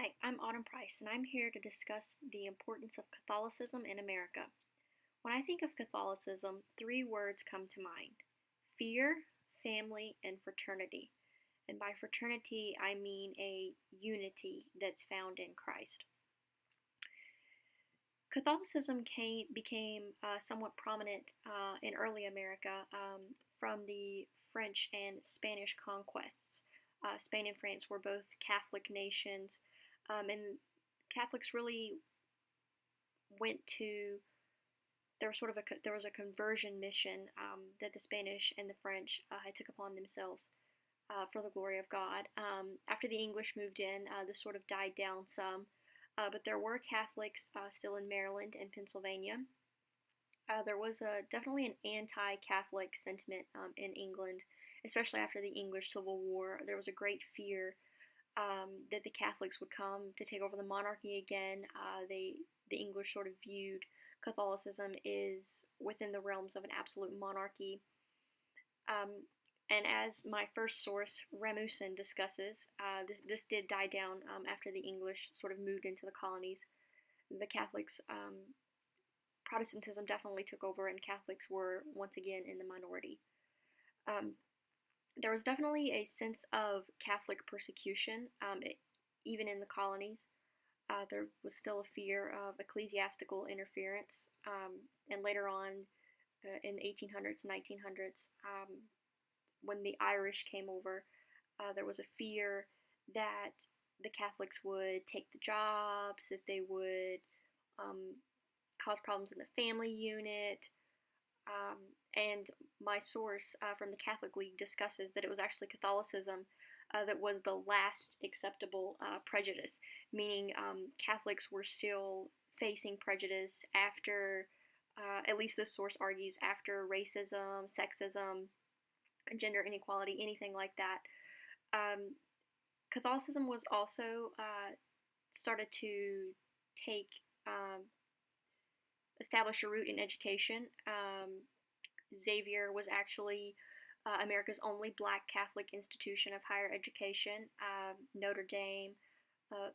Hi, I'm Autumn Price, and I'm here to discuss the importance of Catholicism in America. When I think of Catholicism, three words come to mind: fear, family, and fraternity. And by fraternity, I mean a unity that's found in Christ. Catholicism became somewhat prominent in early America from the French and Spanish conquests. Spain and France were both Catholic nations, and Catholics really went to there was a conversion mission that the Spanish and the French had took upon themselves for the glory of God. After the English moved in, this sort of died down some, but there were Catholics still in Maryland and Pennsylvania. There was definitely an anti-Catholic sentiment in England, especially after the English Civil War. There was a great fear that the Catholics would come to take over the monarchy again. The English sort of viewed Catholicism is within the realms of an absolute monarchy. Um, and as my first source, Ramusin, discusses, this did die down after the English sort of moved into the colonies. The Catholics, Protestantism definitely took over, and Catholics were once again in the minority. Um, there was definitely a sense of Catholic persecution, even in the colonies. There was still a fear of ecclesiastical interference, and later on in the 1800s and 1900s, when the Irish came over, there was a fear that the Catholics would take the jobs, that they would um, cause problems in the family unit. And my source from the Catholic League discusses that it was actually Catholicism that was the last acceptable prejudice, meaning Catholics were still facing prejudice after, at least this source argues, after racism, sexism, gender inequality, anything like that. Um, Catholicism was also started to take establish a root in education. Xavier was actually America's only black Catholic institution of higher education. Notre Dame, uh,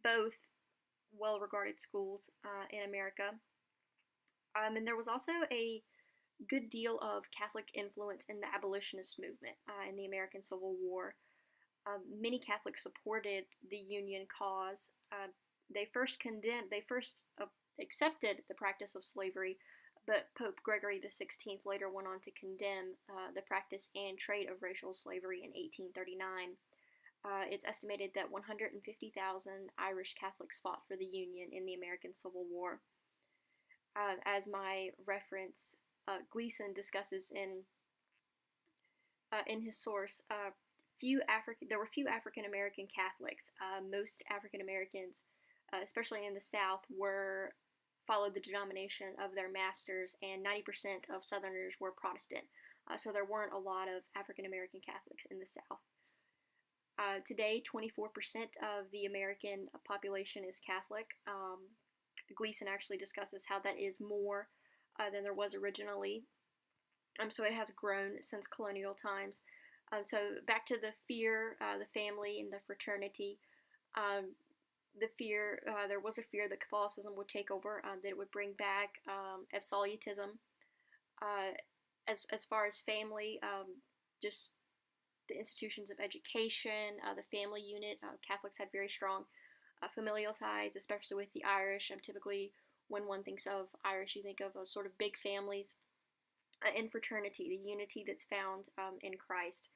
both well regarded schools in America. And there was also a good deal of Catholic influence in the abolitionist movement in the American Civil War. Many Catholics supported the Union cause. They first accepted the practice of slavery, but Pope Gregory XVI later went on to condemn the practice and trade of racial slavery in 1839. It's estimated that 150,000 Irish Catholics fought for the Union in the American Civil War. As my reference, Gleason discusses in his source, there were few African American Catholics. Most African Americans, especially in the South, followed the denomination of their masters, and 90% of Southerners were Protestant. So there weren't a lot of African American Catholics in the South. Today, 24% of the American population is Catholic. Gleason actually discusses how that is more than there was originally. So it has grown since colonial times. So back to the fear, the family, and the fraternity. There was a fear that Catholicism would take over, that it would bring back absolutism. As far as family, just the institutions of education, the family unit. Catholics had very strong familial ties, especially with the Irish. Typically, when one thinks of Irish, you think of sort of big families. And fraternity, the unity that's found in Christ.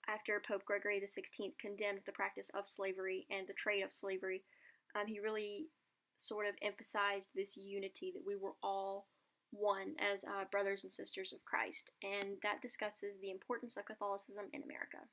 After Pope Gregory XVI condemned the practice of slavery and the trade of slavery, he really sort of emphasized this unity, that we were all one as brothers and sisters of Christ. And that discusses the importance of Catholicism in America.